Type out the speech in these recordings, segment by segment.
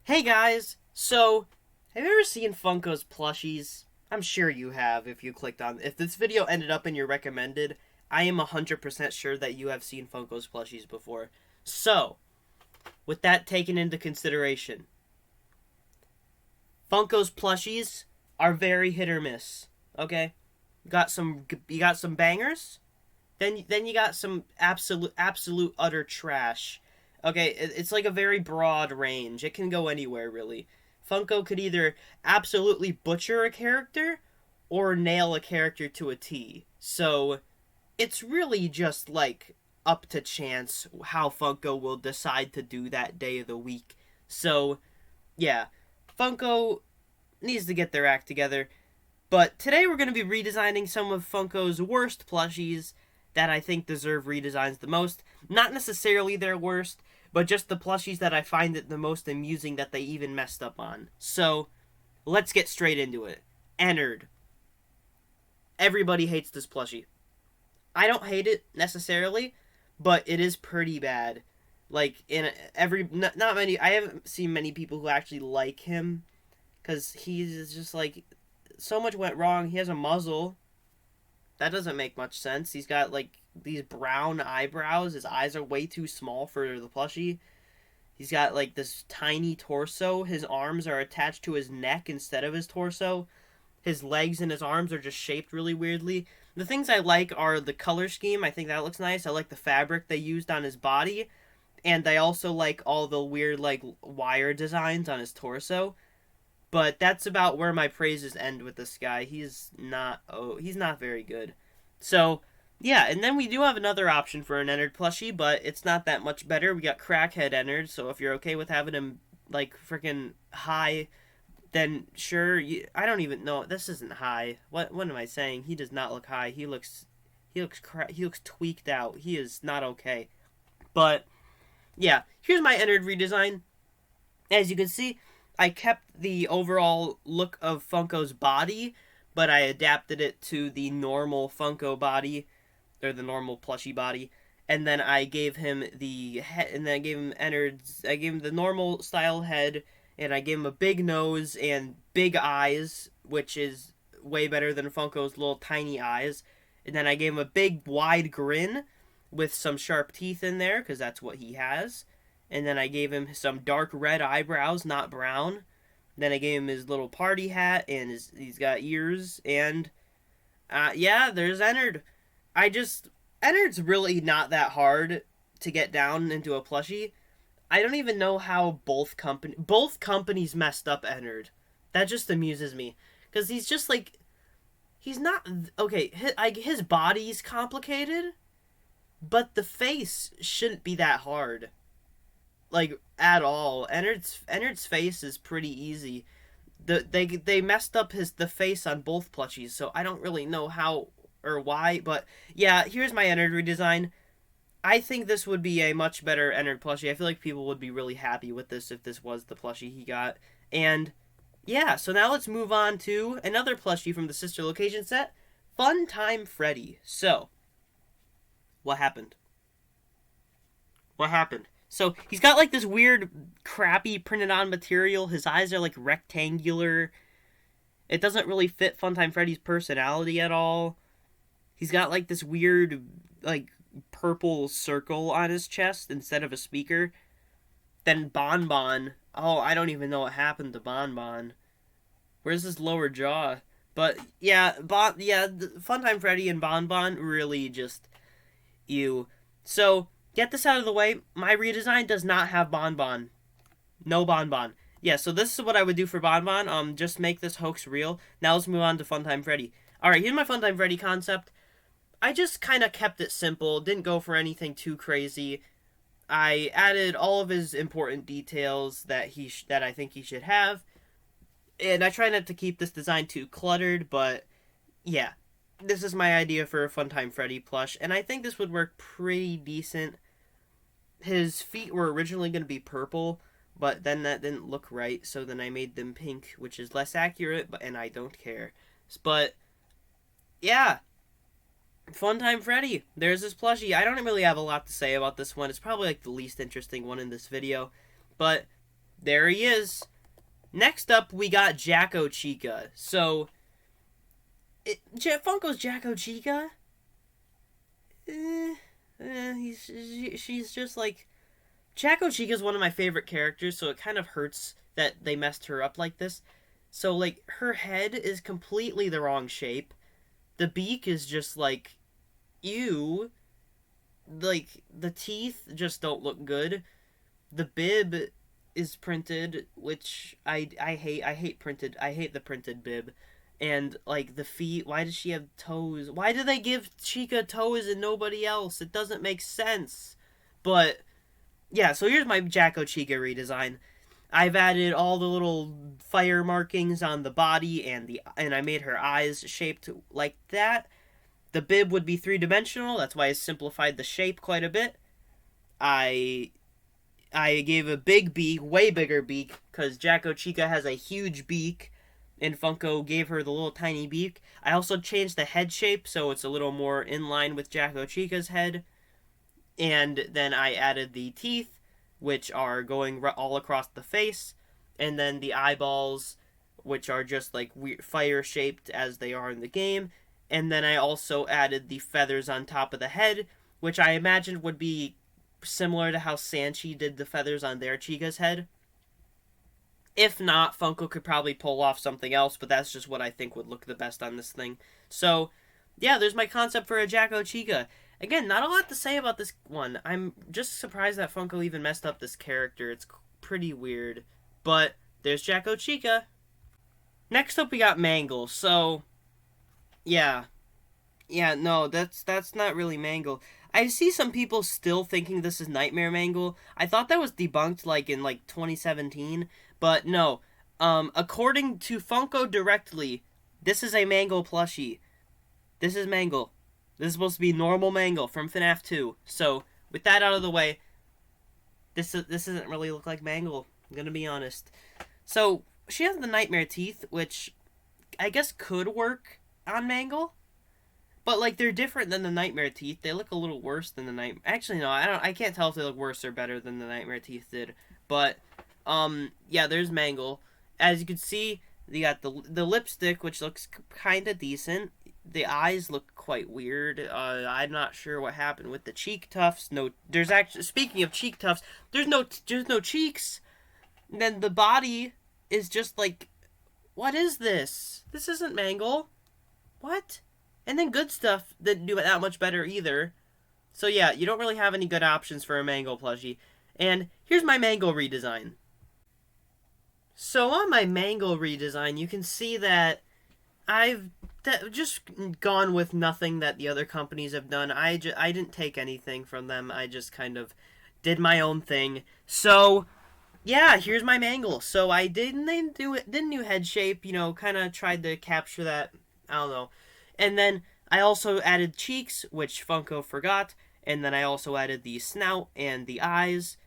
Hey guys! So, have you ever seen Funko's plushies? I'm sure you have if you clicked on... If this video ended up in your recommended, I am 100% sure that you have seen Funko's plushies before. So, with that taken into consideration, Funko's plushies are very hit or miss. Okay? You got some bangers, then you got some absolute utter trash. Okay, it's like a very broad range. It can go anywhere, really. Funko could either absolutely butcher a character or nail a character to a T. So, it's really just like up to chance how Funko will decide to do that day of the week. So, yeah, Funko needs to get their act together. But today we're going to be redesigning some of Funko's worst plushies that I think deserve redesigns the most. Not necessarily their worst, but just the plushies that I find it the most amusing that they even messed up on. So, let's get straight into it. Ennard. Everybody hates this plushie. I don't hate it necessarily, but it is pretty bad. Like, not many, I haven't seen many people who actually like him, because he's just like, so much went wrong. He has a muzzle. That doesn't make much sense. He's got, like, these brown eyebrows. His eyes are way too small for the plushie. He's got, like, this tiny torso. His arms are attached to his neck instead of his torso. His legs and his arms are just shaped really weirdly. The things I like are the color scheme. I think that looks nice. I like the fabric they used on his body. And I also like all the weird, like, wire designs on his torso. But that's about where my praises end with this guy. He's not very good. So, yeah, and then we do have another option for an Ennard plushie, but it's not that much better. We got Crackhead Ennard, so if you're okay with having him, like, freaking high, then sure. I don't even know. This isn't high. What am I saying? He does not look high. He looks tweaked out. He is not okay. But, yeah, here's my Ennard redesign. As you can see, I kept the overall look of Funko's body, but I adapted it to the normal Funko body, or the normal plushie body, and then I gave him the head, and then I gave him the normal style head, and I gave him a big nose and big eyes, which is way better than Funko's little tiny eyes, and then I gave him a big wide grin with some sharp teeth in there, because that's what he has. And then I gave him some dark red eyebrows, not brown. Then I gave him his little party hat, and he's got ears, and yeah, there's Ennard. Ennard's really not that hard to get down into a plushie. I don't even know how both companies messed up Ennard. That just amuses me, because he's just like, he's not okay. His body's complicated, but the face shouldn't be that hard. Like, at all. Ennard's face is pretty easy. They messed up the face on both plushies, so I don't really know how or why, but yeah, here's my Ennard redesign. I think this would be a much better Ennard plushie. I feel like people would be really happy with this if this was the plushie he got. And yeah, so now let's move on to another plushie from the sister location set, Funtime Freddy. So, what happened? What happened? So, he's got, like, this weird, crappy printed-on material. His eyes are, like, rectangular. It doesn't really fit Funtime Freddy's personality at all. He's got, like, this weird, like, purple circle on his chest instead of a speaker. Then Bonbon. Oh, I don't even know what happened to Bonbon. Where's his lower jaw? But, yeah, Funtime Freddy and Bonbon really just... ew. So... get this out of the way. My redesign does not have Bonbon. No Bonbon. Yeah, so this is what I would do for Bonbon. Just make this hoax real. Now let's move on to Funtime Freddy. Alright, here's my Funtime Freddy concept. I just kind of kept it simple. Didn't go for anything too crazy. I added all of his important details that I think he should have. And I try not to keep this design too cluttered, but yeah. This is my idea for a Funtime Freddy plush, and I think this would work pretty decent. His feet were originally going to be purple, but then that didn't look right, so then I made them pink, which is less accurate, and I don't care. But, yeah. Funtime Freddy. There's this plushie. I don't really have a lot to say about this one. It's probably, like, the least interesting one in this video. But there he is. Next up, we got JackoChica. So, Funko's JackoChica? She's just like... JackoChica is one of my favorite characters, so it kind of hurts that they messed her up like this. So, like, her head is completely the wrong shape. The beak is just, like, ew. Like, the teeth just don't look good. The bib is printed, which I hate. I hate the printed bib. And, like, the feet, why does she have toes? Why do they give Chica toes and nobody else? It doesn't make sense. But, yeah, so here's my JackoChica redesign. I've added all the little fire markings on the body, and I made her eyes shaped like that. The bib would be three-dimensional, that's why I simplified the shape quite a bit. I gave a big beak, way bigger beak, because JackoChica has a huge beak, and Funko gave her the little tiny beak. I also changed the head shape, so it's a little more in line with JackoChica's head. And then I added the teeth, which are going all across the face, and then the eyeballs, which are just like weird fire-shaped as they are in the game. And then I also added the feathers on top of the head, which I imagined would be similar to how Sanchi did the feathers on their Chica's head. If not, Funko could probably pull off something else, but that's just what I think would look the best on this thing. So, yeah, there's my concept for a JackoChica. Again, not a lot to say about this one. I'm just surprised that Funko even messed up this character. It's pretty weird. But there's JackoChica. Next up, we got Mangle. So, yeah. Yeah, no, that's not really Mangle. I see some people still thinking this is Nightmare Mangle. I thought that was debunked, like, in, 2017. But no. According to Funko directly, this is a Mangle plushie. This is Mangle. This is supposed to be normal Mangle from FNAF 2. So, with that out of the way, this doesn't really look like Mangle. I'm gonna be honest. So, she has the nightmare teeth, which I guess could work on Mangle. But, like, they're different than the nightmare teeth. They look a little worse than the nightmare... Actually, no, I can't tell if they look worse or better than the nightmare teeth did. But, yeah, there's Mangle. As you can see, you got the lipstick, which looks kind of decent. The eyes look quite weird. I'm not sure what happened with the cheek tufts. No, there's actually, speaking of cheek tufts, there's no cheeks. And then the body is just like, what is this? This isn't Mangle. What? And then Good Stuff didn't do it that much better either. So yeah, you don't really have any good options for a Mangle plushie. And here's my Mangle redesign. So on my Mangle redesign, you can see that I've just gone with nothing that the other companies have done. I didn't take anything from them. I just kind of did my own thing. So, yeah, here's my Mangle. So I did new head shape, kind of tried to capture that, I don't know. And then I also added cheeks, which Funko forgot. And then I also added the snout and the eyes.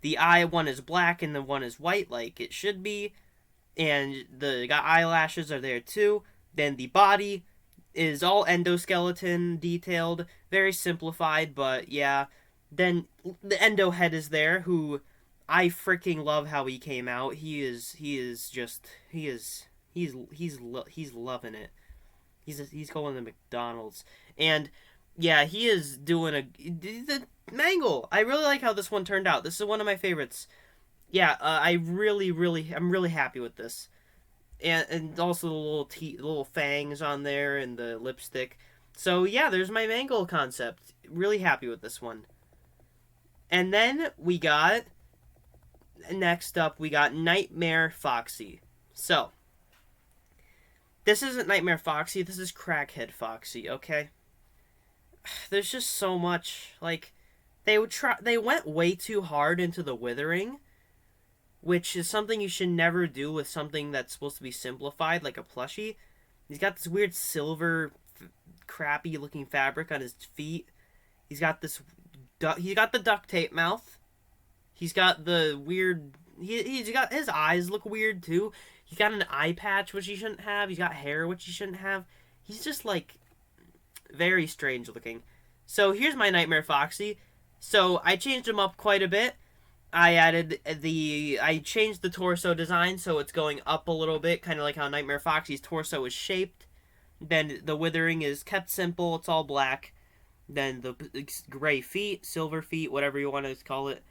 The eye one is black and the one is white, like it should be. And the eyelashes are there too. Then the body is all endoskeleton detailed, very simplified, but yeah. Then the endo head is there, who I freaking love how he came out. He's loving it. He's going to McDonald's, and yeah, he is doing the Mangle. I really like how this one turned out. This is one of my favorites. Yeah, I'm really happy with this. And also the little fangs on there and the lipstick. So yeah, there's my Mangle concept. Really happy with this one. And then next up we got Nightmare Foxy. So, this isn't Nightmare Foxy, this is Crackhead Foxy, okay? There's just so much, like, they went way too hard into the withering, which is something you should never do with something that's supposed to be simplified, like a plushie. He's got this weird silver, crappy looking fabric on his feet. He's got the duct tape mouth. He's got the weird, he's got, his eyes look weird too. He's got an eye patch, which he shouldn't have. He's got hair, which he shouldn't have. He's just, like, very strange looking. So here's my Nightmare Foxy. So I changed him up quite a bit. I changed the torso design so it's going up a little bit, kind of like how Nightmare Foxy's torso is shaped. Then the withering is kept simple, it's all black. Then the gray feet, silver feet, whatever you want to call it.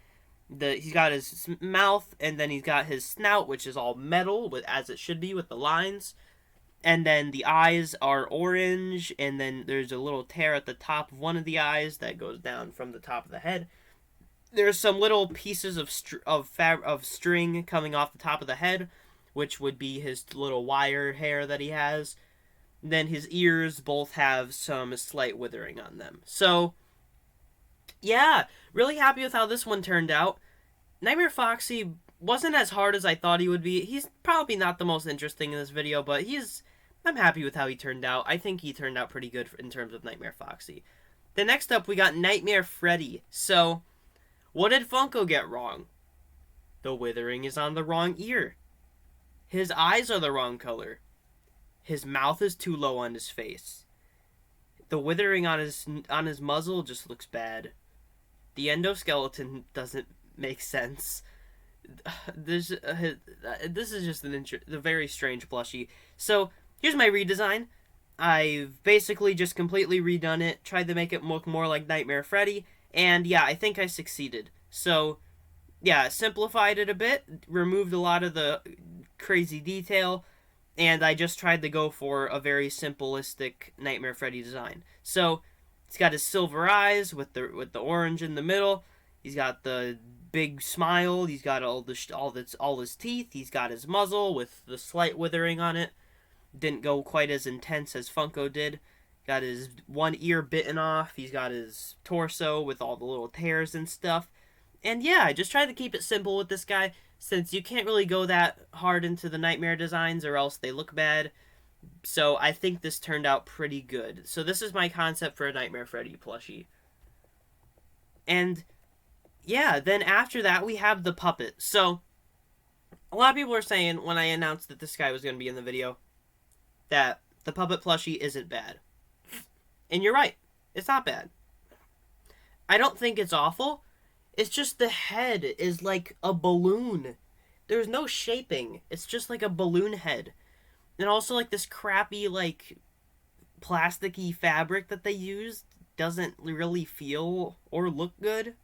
He's got his mouth, and then he's got his snout, which is all metal, as it should be with the lines. And then the eyes are orange, and then there's a little tear at the top of one of the eyes that goes down from the top of the head. There's some little pieces of string coming off the top of the head, which would be his little wire hair that he has. Then his ears both have some slight withering on them. So, yeah, really happy with how this one turned out. Nightmare Foxy wasn't as hard as I thought he would be. He's probably not the most interesting in this video, but I'm happy with how he turned out. I think he turned out pretty good in terms of Nightmare Foxy. Then next up, we got Nightmare Freddy. So, what did Funko get wrong? The withering is on the wrong ear. His eyes are the wrong color. His mouth is too low on his face. The withering on his muzzle just looks bad. The endoskeleton doesn't make sense. This is just a very strange plushie. So, here's my redesign. I've basically just completely redone it, tried to make it look more like Nightmare Freddy, and yeah, I think I succeeded. So, yeah, simplified it a bit, removed a lot of the crazy detail, and I just tried to go for a very simplistic Nightmare Freddy design. So, he's got his silver eyes with the orange in the middle. He's got the big smile. He's got all his teeth. He's got his muzzle with the slight withering on it. Didn't go quite as intense as Funko did. Got his one ear bitten off. He's got his torso with all the little tears and stuff. And yeah, I just tried to keep it simple with this guy, since you can't really go that hard into the Nightmare designs or else they look bad. So I think this turned out pretty good. So this is my concept for a Nightmare Freddy plushie. And yeah, then after that we have the puppet. So a lot of people are saying when I announced that this guy was going to be in the video that the puppet plushie isn't bad. And you're right. It's not bad. I don't think it's awful. It's just the head is like a balloon. There's no shaping. It's just like a balloon head. And also like this crappy like plasticky fabric that they used doesn't really feel or look good.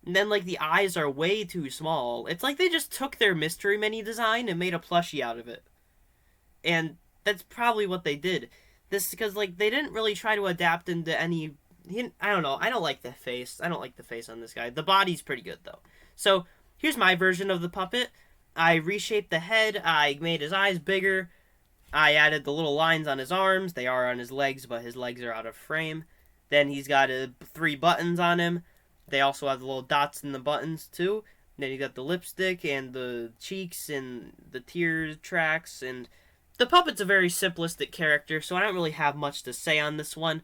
And then like the eyes are way too small. It's like they just took their Mystery Mini design and made a plushie out of it. And that's probably what they did. This because like they didn't really try to adapt into any. I don't know. I don't like the face. I don't like the face on this guy. The body's pretty good though. So here's my version of the puppet. I reshaped the head. I made his eyes bigger. I added the little lines on his arms. They are on his legs, but his legs are out of frame. Then he's got 3 buttons on him. They also have the little dots in the buttons too. Then you got the lipstick and the cheeks and the tear tracks, and the puppet's a very simplistic character, so I don't really have much to say on this one.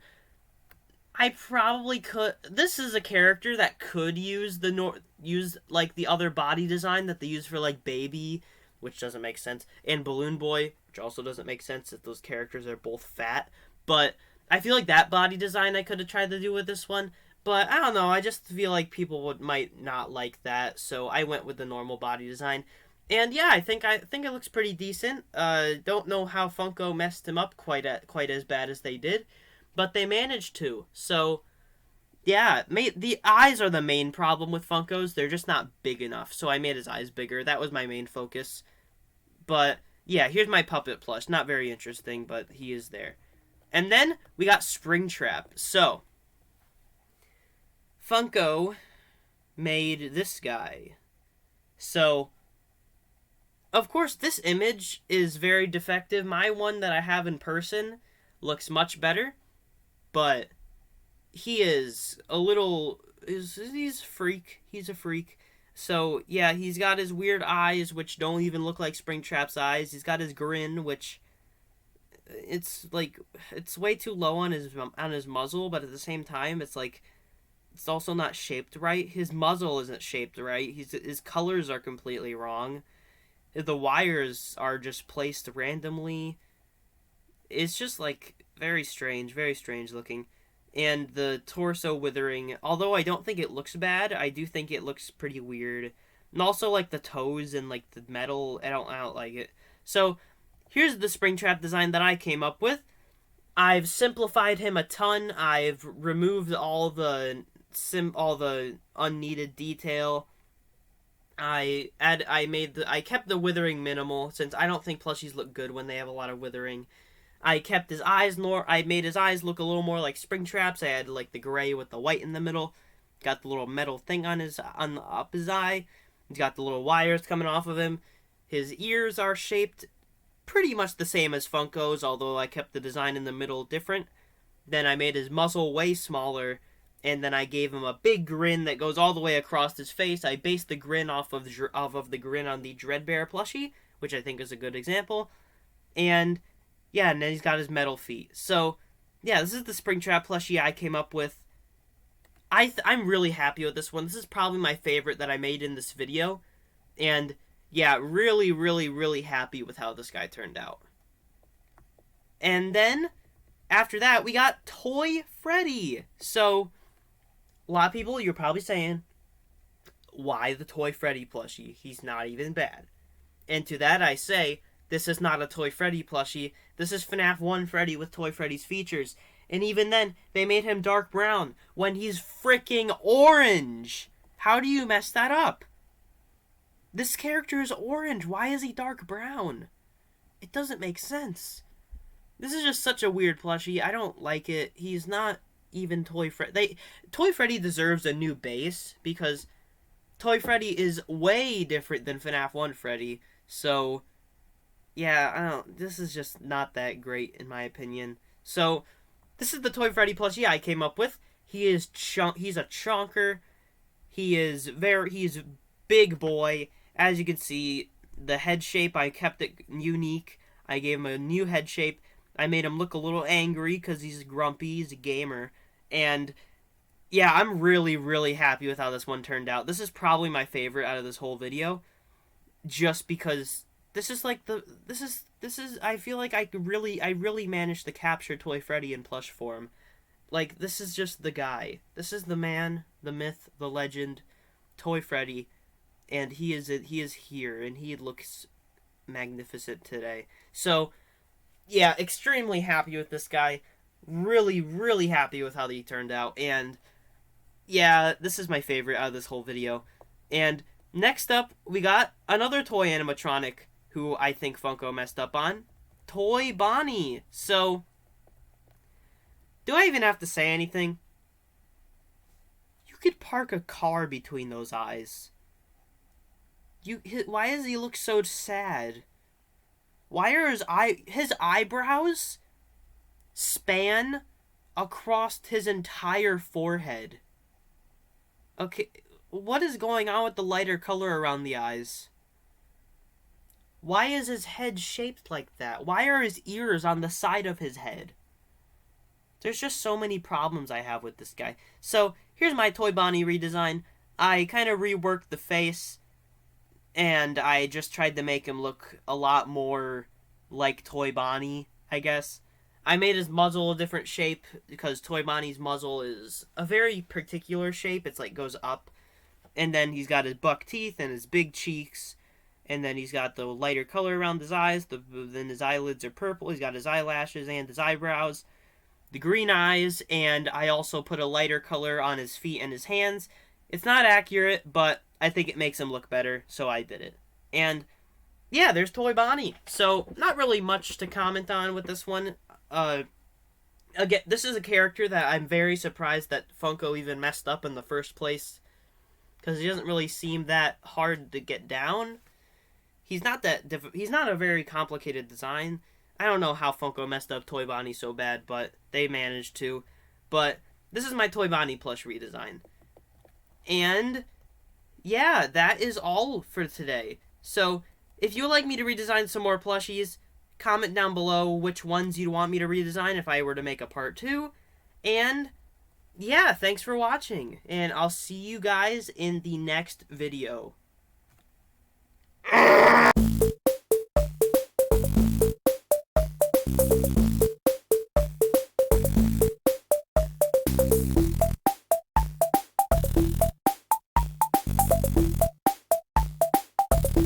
I probably could. This is a character that could use like the other body design that they use for like Baby, which doesn't make sense, and Balloon Boy, which also doesn't make sense if those characters are both fat. But I feel like that body design I could have tried to do with this one. But I don't know. I just feel like people might not like that, so I went with the normal body design. And yeah, I think it looks pretty decent. Don't know how Funko messed him up quite as bad as they did, but they managed to. So yeah, the eyes are the main problem with Funkos. They're just not big enough. So I made his eyes bigger. That was my main focus. But yeah, here's my puppet plush. Not very interesting, but he is there. And then we got Springtrap. So Funko made this guy. So of course, this image is very defective. My one that I have in person looks much better, but he is a little. He's a freak. He's a freak. So yeah, he's got his weird eyes, which don't even look like Springtrap's eyes. He's got his grin, which it's way too low on his muzzle, but at the same time, it's also not shaped right. His muzzle isn't shaped right. His colors are completely wrong. The wires are just placed randomly. It's just very strange looking. and the torso withering. Although I don't think it looks bad, I do think it looks pretty weird. And also, like, the toes and, like, the metal, I don't like it. So, here's the Springtrap design that I came up with. I've simplified him a ton. I've removed all the unneeded detail. I kept the withering minimal, since I don't think plushies look good when they have a lot of withering. I kept his eyes I made his eyes look a little more like Springtrap's. I had like the gray with the white in the middle. Got the little metal thing on up his eye. He's got the little wires coming off of him. His ears are shaped pretty much the same as Funko's, although I kept the design in the middle different. Then I made his muzzle way smaller, and then I gave him a big grin that goes all the way across his face. I based the grin off of the grin on the Dreadbear plushie, which I think is a good example. And yeah, and then he's got his metal feet. So yeah, this is the Springtrap plushie I came up with. I'm really happy with this one. This is probably my favorite that I made in this video. And yeah, really, really, really happy with how this guy turned out. And then, after that, we got Toy Freddy. So, a lot of people, you're probably saying, why the Toy Freddy plushie? He's not even bad. And to that I say, this is not a Toy Freddy plushie. This is FNAF 1 Freddy with Toy Freddy's features. And even then, they made him dark brown when he's freaking orange. How do you mess that up? This character is orange. Why is he dark brown? It doesn't make sense. This is just such a weird plushie. I don't like it. He's not even Toy Freddy. Toy Freddy deserves a new base, because Toy Freddy is way different than FNAF 1 Freddy. So, yeah, this is just not that great in my opinion. So, this is the Toy Freddy plushie I came up with. He's a chonker. He's big boy. As you can see, the head shape, I kept it unique. I gave him a new head shape. I made him look a little angry because he's grumpy. He's a gamer. And yeah, I'm really, really happy with how this one turned out. This is probably my favorite out of this whole video, just because this is like I feel like I really managed to capture Toy Freddy in plush form. Like, this is just the guy. This is the man, the myth, the legend, Toy Freddy, and he is here, and he looks magnificent today. So, yeah, extremely happy with this guy. Really, really happy with how he turned out. And yeah, this is my favorite out of this whole video. And next up, we got another toy animatronic who I think Funko messed up on. Toy Bonnie. So, do I even have to say anything? You could park a car between those eyes. Why does he look so sad? Why are his eyebrows span across his entire forehead? Okay, what is going on with the lighter color around the eyes? Why is his head shaped like that? Why are his ears on the side of his head? There's just so many problems I have with this guy. So, here's my Toy Bonnie redesign. I kind of reworked the face, and I just tried to make him look a lot more like Toy Bonnie, I guess. I made his muzzle a different shape, because Toy Bonnie's muzzle is a very particular shape. It's like goes up. And then he's got his buck teeth and his big cheeks. And then he's got the lighter color around his eyes. Then his eyelids are purple. He's got his eyelashes and his eyebrows. The green eyes. And I also put a lighter color on his feet and his hands. It's not accurate, but I think it makes him look better, so I did it. And yeah, there's Toy Bonnie. So, not really much to comment on with this one. Again, this is a character that I'm very surprised that Funko even messed up in the first place, because he doesn't really seem that hard to get down. He's not a very complicated design. I don't know how Funko messed up Toy Bonnie so bad, but they managed to. But this is my Toy Bonnie plush redesign. And yeah, that is all for today. So, if you would like me to redesign some more plushies, comment down below which ones you'd want me to redesign if I were to make a part 2. And yeah, thanks for watching, and I'll see you guys in the next video.